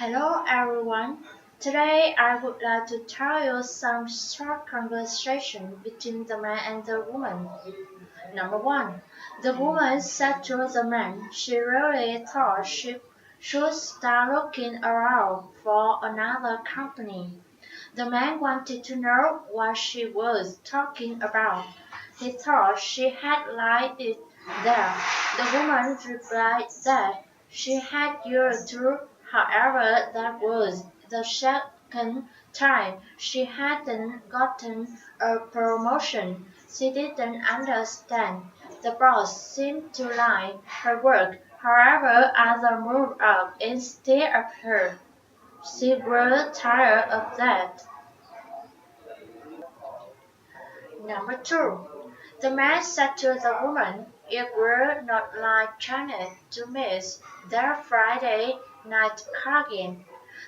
Hello everyone. Today I would like to tell you some short conversation between the man and the woman. Number one, the woman said to the man she really thought she should start looking around for another company. The man wanted to know what she was talking about. He thought she had liked it there. The woman replied that she had years too. However, that was the second time she hadn't gotten a promotion. She didn't understand. The boss seemed to like her work. However, others moved up instead of her. She grew tired of that. Number two, the man said to the woman, it were not like Janet to miss their Friday night cargame.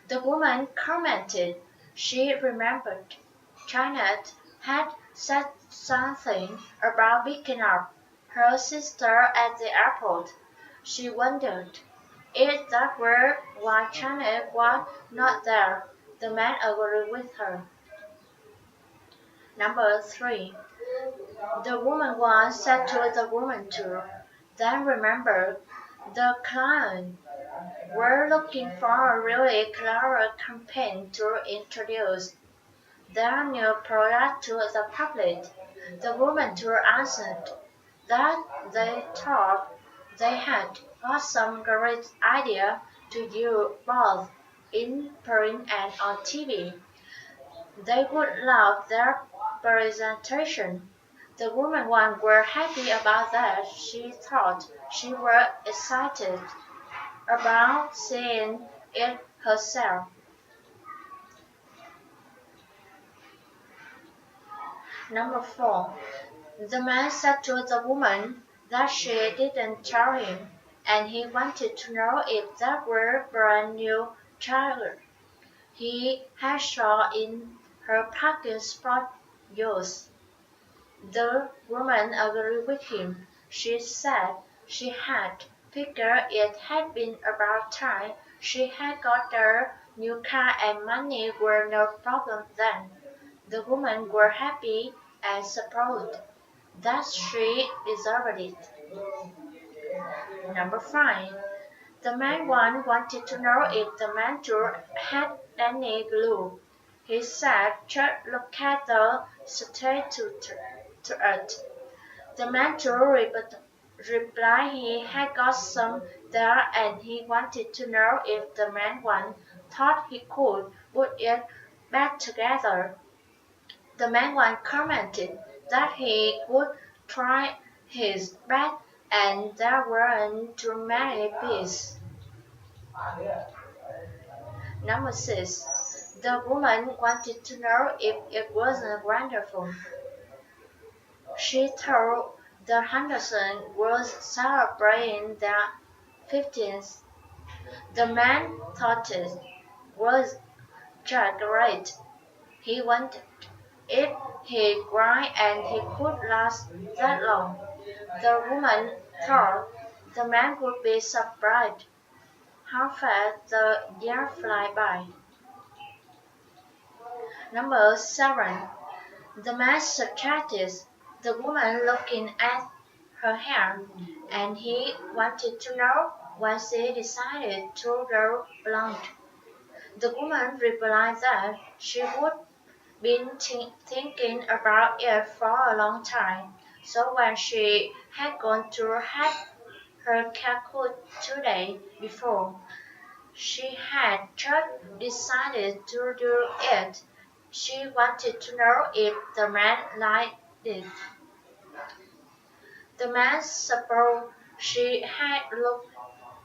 The woman commented she remembered Janet had said something about picking up her sister at the airport. She wondered if that were why Janet was not there. The man agreed with her. Number three, the woman once said to the woman too, then remember, the client were looking for a really clever campaign to introduce their new product to the public. The woman too answered that they thought they had got some great idea to use both in print and on TV. They would love their presentation. The women one were happy about that. She thought she was excited about seeing it herself. Number four. The man said to the woman that she didn't tell him, and he wanted to know if that were brand new child he had saw in her parking spot yours. The woman agreed with him. She said she had figured it had been about time she had got her new car and money were no problem then. The women were happy and supposed that she deserved it. Number five. The man one wanted to know if the mentor had any glue. He said, just look at the statue to it. The mentor replied he had got some there and he wanted to know if the man one thought he could put it back together. The man one commented that he would try his best and there weren't too many pieces. Number six. The woman wanted to know if it wasn't wonderful. She told the Henderson was celebrating their 15th. The man thought it was just great. He wondered if he cried and he could last that long. The woman thought the man would be surprised how fast the years fly by. Number seven. The man suggested the woman looking at her hair, and he wanted to know when she decided to go blonde. The woman replied that she would been thinking about it for a long time. So when she had gone to have her haircut 2 days before, she had just decided to do it. She wanted to know if the man liked it. The man supposed she had looked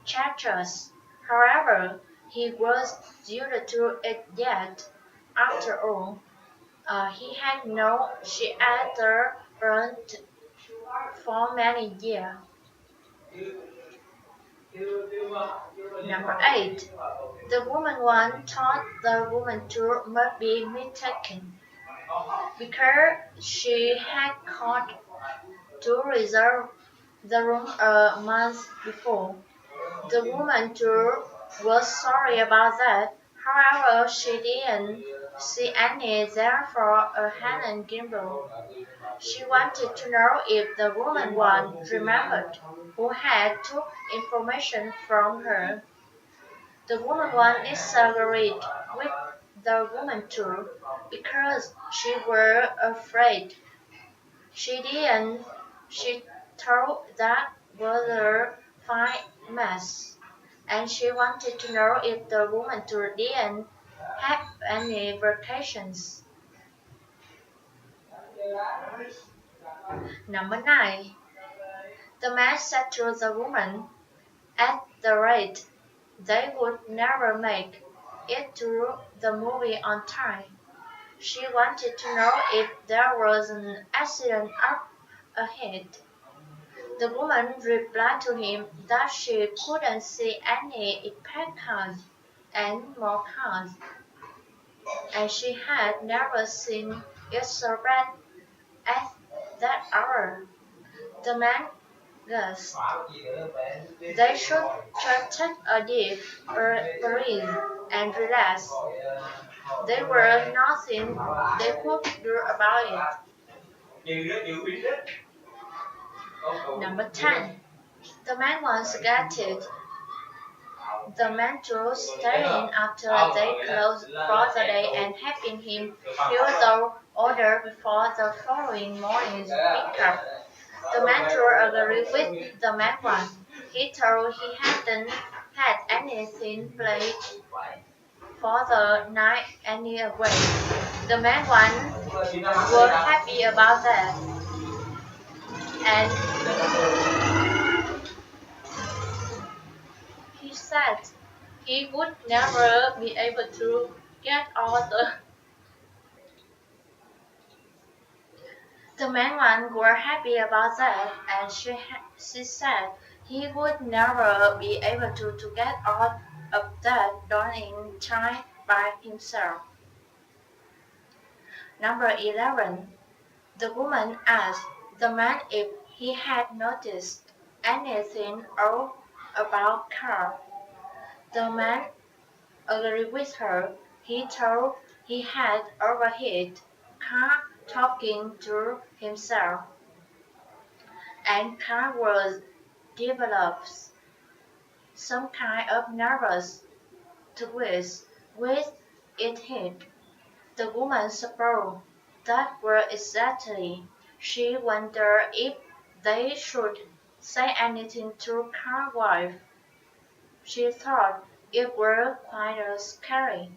characters. However, he was due to it yet. After all, he had known she either burnt for many years. Number eight. The woman one thought the woman two must be mistaken because she had called to reserve the room a month before. The woman too was sorry about that. However, she didn't see any there for Helen Gimble. She wanted to know if the woman one remembered who had took information from her. The woman one disagreed with the woman two because she were afraid. She didn't. She thought that was a fine mess, and she wanted to know if the woman two didn't have any vacations. Number 9. The man said to the woman, at the rate they would never make it to the movie on time. She wanted to know if there was an accident up ahead. The woman replied to him that she couldn't see any impact cars and more cars, and she had never seen it so bad at that hour. The man gasped. They should just take a deep breath and relax. There was nothing they could do about it. Number 10. The man was gathered. The man drew staring after they closed for the day and helping him fill the order before the following morning's pickup. The mentor agreed with the man one. He thought he hadn't had anything planned for the night anyway. The man one was happy about that, and he said he would never be able to get all the man one were happy about that, and she said he would never be able to get all of that done in time by himself. Number 11. The woman asked the man if he had noticed anything odd about Carl. The man agreed with her. He thought he had overheard Carl talking to himself, and Carl was develops some kind of nervous twist with its head. The woman supposed that were exactly. She wondered if they should say anything to Carl's wife. She thought it were quite scary.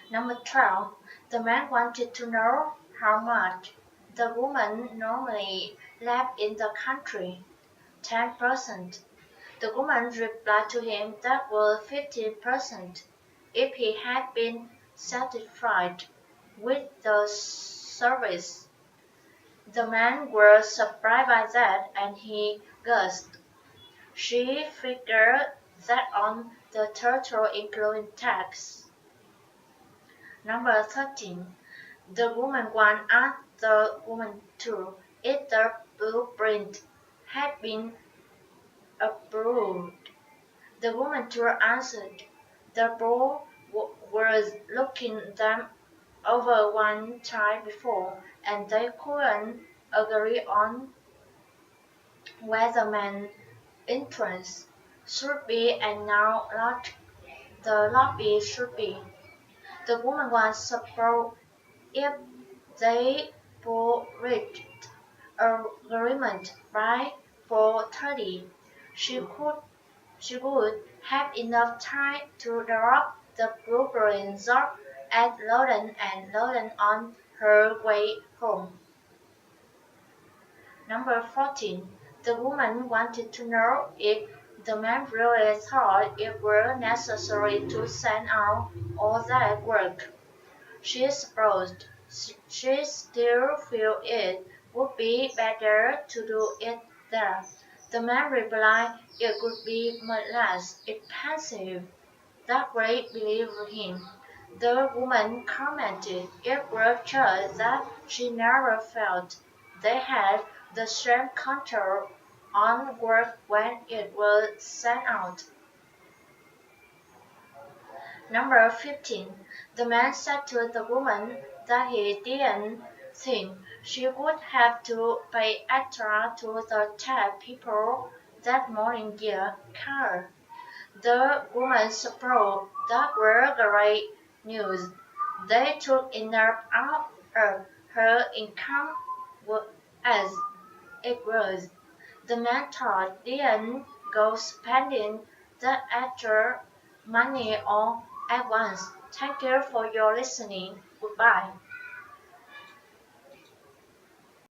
Number 12. The man wanted to know how much the woman normally left in the country. 10%. The woman replied to him that was 15% if he had been satisfied with the service. The man was surprised by that and he gasped. She figured that on the total including tax. Number 13. The woman one asked the woman two if the blueprint had been approved. The woman two answered. The boy was looking them over one time before, and they couldn't agree on where the main entrance should be and now the lobby should be. The woman was surprised if they both reached agreement by 4:30. She would have enough time to drop the blueprints off at Loden and Loden on her way home. Number 14. The woman wanted to know if the man really thought it were necessary to send out all that work. She supposed she still felt it would be better to do it there. The man replied it would be much less expensive. That great believed him. The woman commented it was just that she never felt they had the same control on work when it was sent out. Number 15. The man said to the woman that he didn't think she would have to pay extra to the tap people that morning via car. The woman supposed that were great news. They took enough out of her income as it was. The man thought didn't go spending the extra money all at once. Thank you for your listening. Goodbye.